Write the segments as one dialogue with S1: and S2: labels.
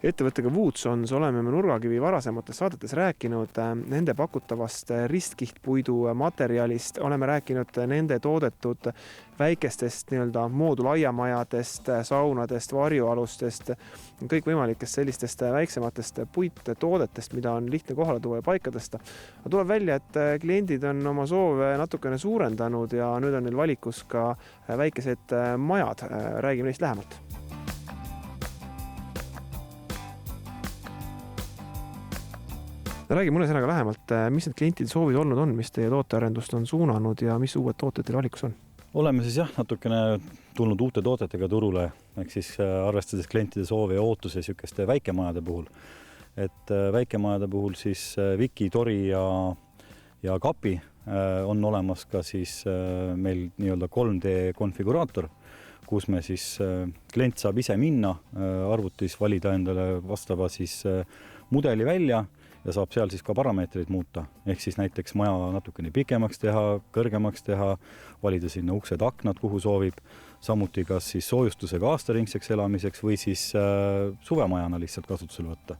S1: Ettevõttega Woodsons oleme me Nurgakivi varasemates saadetes rääkinud nende pakutavast ristkihtpuidu materjalist, oleme rääkinud nende toodetud väikestest moodulaiamajadest, saunadest, varjualustest, kõikvõimalikest sellistest väiksematest puittoodetest, mida on lihtne kohale tuua ja paika tõsta. Tuleb välja, et kliendid on oma soove natukene suurendanud ja nüüd on neil valikus ka väikesed majad. Räägime neist lähemalt. Räägi mõne sõnaga lähemalt, mis need klientide soovid olnud on, mis teie tootearendust on suunanud ja mis uued tooted teil valikus on?
S2: Oleme siis natukene tulnud uute toodetega turule, ehk siis arvestades klientide soove ja ootuse sükeste väikemajade puhul. Et väikemajade puhul siis Viki, Tori ja Kapi on olemas ka siis meil nii-öelda 3D konfiguraator, kus me siis klient saab ise minna, arvutis valida endale vastava siis mudeli välja ja saab seal siis ka parameetreid muuta. Ehk siis näiteks maja natukene pikemaks teha, kõrgemaks teha, valida sinna uksed, aknad, kuhu soovib. Samuti kas siis soojustusega aastaringseks elamiseks või siis suvemajana lihtsalt kasutusele võtta.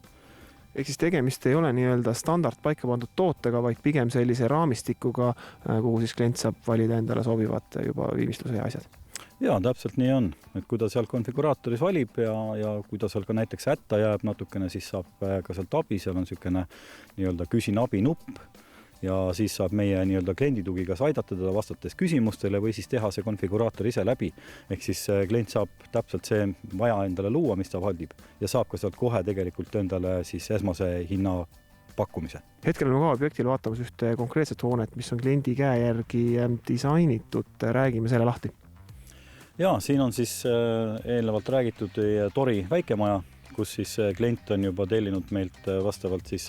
S1: Ehk siis tegemist ei ole nii-öelda standard paika pandud tootega, vaid pigem sellise raamistikuga, kuhu siis klient saab valida endale sobivad juba viimistluse ja asjad.
S2: Jaa, täpselt nii on. Et kui ta seal konfiguraatoris valib ja kui ta seal ka näiteks hätta jääb natukene, siis saab ka sealt abi, seal on niisugune nii-öelda küsin abi nupp ja siis saab meie nii-öelda klienditugi kas aidata teda vastates küsimustele või siis teha see konfiguraator ise läbi. Ehk siis klient saab täpselt see vaja endale luua, mis ta valdib ja saab ka sealt kohe tegelikult endale siis esmase hinna pakkumise.
S1: Hetkel on ka objektil vaatamas ühte konkreetset hoonet, mis on kliendi käe järgi disainitud. Räägime selle lahti.
S2: Jaa, siin on siis eelnevalt räägitud Tori väikemaja, kus siis klient on juba tellinud meilt vastavalt siis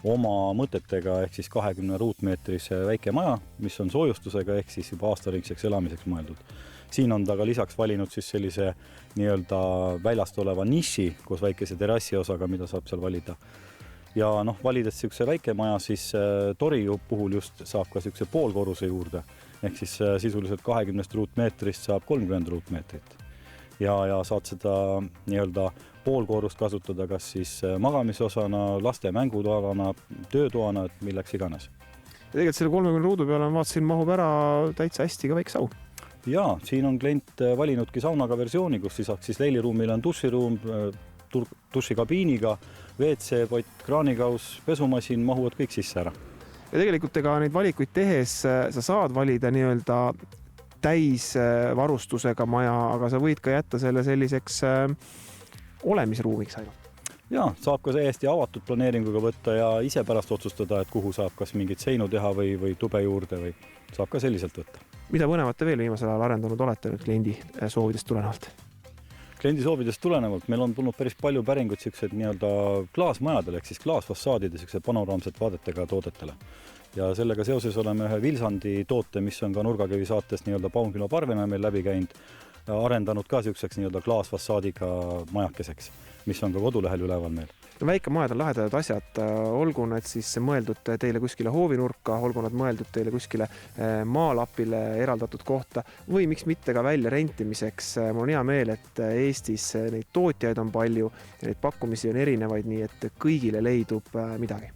S2: oma mõtetega ehk siis 20 ruutmeetrise väikemaja, mis on soojustusega ehk siis juba aastaringseks elamiseks mõeldud. Siin on ta ka lisaks valinud siis sellise nii-öelda väljast oleva niši koos väikese terrassi osaga, mida saab seal valida. Ja valides siukse väikemaja, siis Tori puhul just saab ka siukse poolkorruse juurde. Ehk siis sisuliselt 20 ruutmeetrist saab 30 ruutmeetrit. Ja saad seda nii-öelda poolkorrust kasutada kas siis magamisosana, laste mängutoalana, töötoana, et milleks iganes.
S1: Ja tegelikult selle 30 ruudu peale vaatasin, mahub ära täitsa hästi ka väike saun.
S2: Jaa, siin on klient valinudki saunaga versiooni, kus lisaks siis leiliruumil on duširuum, dušikabiiniga, WC-pott, kraanikaus, pesumasin, mahuvad kõik sisse ära.
S1: Ja tegelikult ega neid valikuid tehes sa saad valida nii-öelda täisvarustusega maja, aga sa võid ka jätta selle selliseks olemisruumiks ainult.
S2: Jaa, saab ka täiesti avatud planeeringuga võtta ja ise pärast otsustada, et kuhu saab kas mingit seinu teha või tube juurde või saab ka selliselt võtta.
S1: Mida põnevat te veel viimasel ajal arendanud olete nüüd kliendi soovidest tulenevalt?
S2: Kliendi soovidest tulenevalt meil on tulnud päris palju päringuid siuksed nii-öelda klaasmajadele ehk siis klaasfassaadide siukse panoraamset vaadetega toodetele. Ja sellega seoses oleme ühe Vilsandi toote, mis on ka Nurgakivi saates nii-öelda Paunpilma parvena meil läbi käinud, arendanud ka siukseks nii-öelda klaasfassaadiga majakeseks, mis on ka kodulehel üleval meil.
S1: Väikemajad on lahedad asjad, olgu need siis mõeldud teile kuskile hoovinurka, olgu nad mõeldud teile kuskile maalapile eraldatud kohta või miks mitte ka välja rentimiseks. Mul on hea meel, et Eestis neid tootjaid on palju ja neid pakkumisi on erinevaid, nii et kõigile leidub midagi.